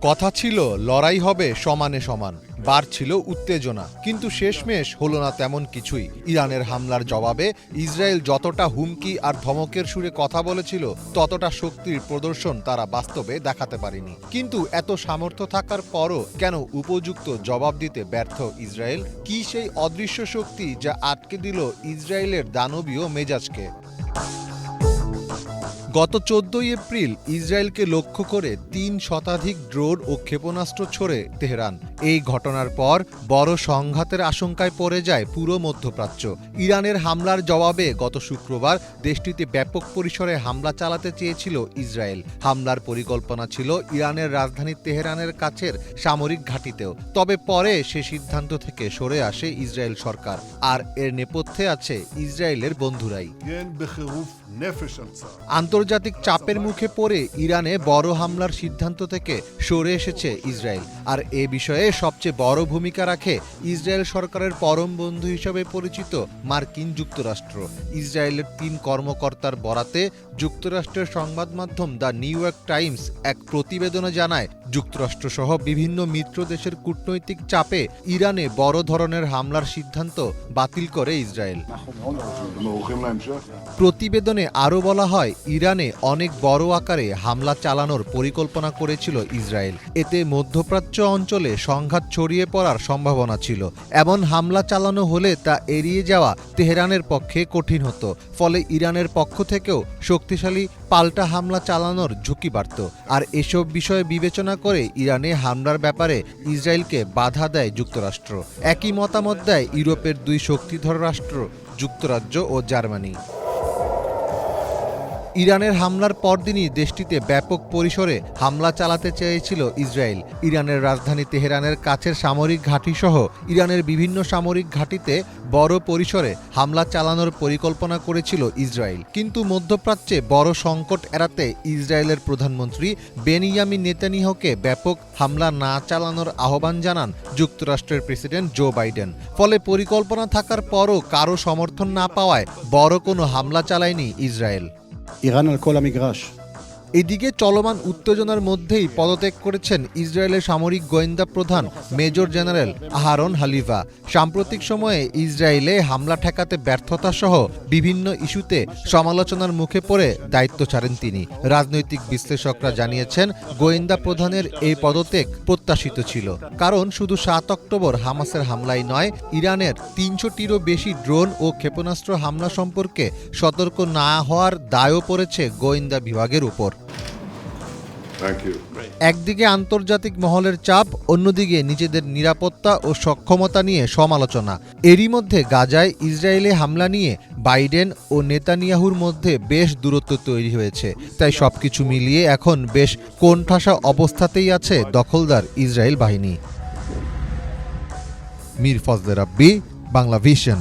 কথা ছিল লড়াই হবে সমানে সমান, বাড়ছিল উত্তেজনা, কিন্তু শেষমেশ হলো না তেমন কিছুই। ইরানের হামলার জবাবে ইসরায়েল যতটা হুমকি আর ধমকের সুরে কথা বলেছিল, ততটা শক্তির প্রদর্শন তারা বাস্তবে দেখাতে পারেনি। কিন্তু এত সামর্থ্য থাকার পরও কেন উপযুক্ত জবাব দিতে ব্যর্থ ইসরায়েল? কি সেই অদৃশ্য শক্তি যা আটকে দিল ইসরায়েলের দানবীয় মেজাজকে? গত 14 এপ্রিল ইসরায়েলকে লক্ষ্য করে 3 শতাধিক ড্রোন ও ক্ষেপণাস্ত্র ছোড়ে তেহরান। এই ঘটনার পর বড় সংঘাতের আশঙ্কায় পড়ে যায় পুরো মধ্যপ্রাচ্য। ইরানের হামলার জবাবে গত শুক্রবার দেশটিতে ব্যাপক পরিসরে হামলা চালাতে চেয়েছিল ইসরায়েল। হামলার পরিকল্পনা ছিল ইরানের রাজধানী তেহরানের কাছের সামরিক ঘাঁটিতেও। তবে পরে সে সিদ্ধান্ত থেকে সরে আসে ইসরায়েল সরকার। আর এর নেপথ্যে আছে ইসরায়েলের বন্ধুরাই। আন্তর্জাতিক চাপের মুখে পড়ে ইরানে বড় হামলার সিদ্ধান্ত থেকে সরে এসেছে ইসরায়েল। আর এ বিষয়ে সবচেয়ে বড় ভূমিকা রাখে ইসরায়েল সরকারের পরম বন্ধু হিসেবে পরিচিত মার্কিন যুক্তরাষ্ট্র। ইসরায়েলের 3 কর্মকর্তার বরাতে যুক্তরাষ্ট্রের সংবাদ মাধ্যম দ্য নিউ ইয়র্ক টাইমস এক প্রতিবেদনে জানায়, যুক্তরাষ্ট্রসহ বিভিন্ন মিত্র দেশের কূটনৈতিক চাপে ইরানে বড় ধরনের হামলার সিদ্ধান্ত বাতিল করে ইসরায়েল। প্রতিবেদনে আরও বলা হয়, ইরানে অনেক বড় আকারে হামলা চালানোর পরিকল্পনা করেছিল ইসরায়েল। এতে মধ্যপ্রাচ্য অঞ্চলে সংঘাত ছড়িয়ে পড়ার সম্ভাবনা ছিল। এমন হামলা চালানো হলে তা এড়িয়ে যাওয়া তেহরানের পক্ষে কঠিন হতো। ফলে ইরানের পক্ষ থেকেও শক্তিশালী পাল্টা হামলা চালানোর ঝুঁকি বাড়ত। আর এসব বিষয়ে বিবেচনা করে ইরানে হামলার ব্যাপারে ইসরায়েলকে বাধা দেয় যুক্তরাষ্ট্র। একই মতামত দেয় ইউরোপের 2 শক্তিধর রাষ্ট্র যুক্তরাজ্য ও জার্মানি। ইরানের হামলার পরদিনই দেশটিতে ব্যাপক পরিসরে হামলা চালাতে চেয়েছিল ইসরায়েল। ইরানের রাজধানী তেহরানের কাছের সামরিক ঘাঁটিসহ ইরানের বিভিন্ন সামরিক ঘাঁটিতে বড় পরিসরে হামলা চালানোর পরিকল্পনা করেছিল ইসরায়েল। কিন্তু মধ্যপ্রাচ্যে বড় সংকট এড়াতে ইসরায়েলের প্রধানমন্ত্রী বেনিয়ামিন নেতানিয়াহুকে ব্যাপক হামলা না চালানোর আহ্বান জানান যুক্তরাষ্ট্রের প্রেসিডেন্ট জো বাইডেন। ফলে পরিকল্পনা থাকার পরও কারো সমর্থন না পাওয়ায় বড় কোনো হামলা চালায়নি ইসরায়েল। איראן על כל המגרש. এদিকে চলমান উত্তেজনার মধ্যেই পদত্যাগ করেছেন ইসরায়েলের সামরিক গোয়েন্দা প্রধান মেজর জেনারেল আহারন হালিভা। সাম্প্রতিক সময়ে ইসরায়েলে হামলা ঠেকাতে ব্যর্থতা সহ বিভিন্ন ইস্যুতে সমালোচনার মুখে পড়ে দায়িত্ব ছাড়েন তিনি। রাজনৈতিক বিশ্লেষকরা জানিয়েছেন, গোয়েন্দা প্রধানের এই পদত্যাগ প্রত্যাশিত ছিল। কারণ শুধু 7 অক্টোবর হামাসের হামলাই নয়, ইরানের 300টিরও বেশি ড্রোন ও ক্ষেপণাস্ত্র হামলা সম্পর্কে সতর্ক না হওয়ার দায়ও পড়েছে গোয়েন্দা বিভাগের উপর। একদিকে আন্তর্জাতিক মহলের চাপ, অন্যদিকে নিজেদের নিরাপত্তা ও সক্ষমতা নিয়ে সমালোচনা। এরই মধ্যে গাজায় ইসরায়েলে হামলা নিয়ে বাইডেন ও নেতানিয়াহুর মধ্যে বেশ দূরত্ব তৈরি হয়েছে। তাই সবকিছু মিলিয়ে এখন বেশ কোণঠাসা অবস্থাতেই আছে দখলদার ইসরায়েল বাহিনী। মীর ফজলে রাব্বি, বাংলা ভিশন।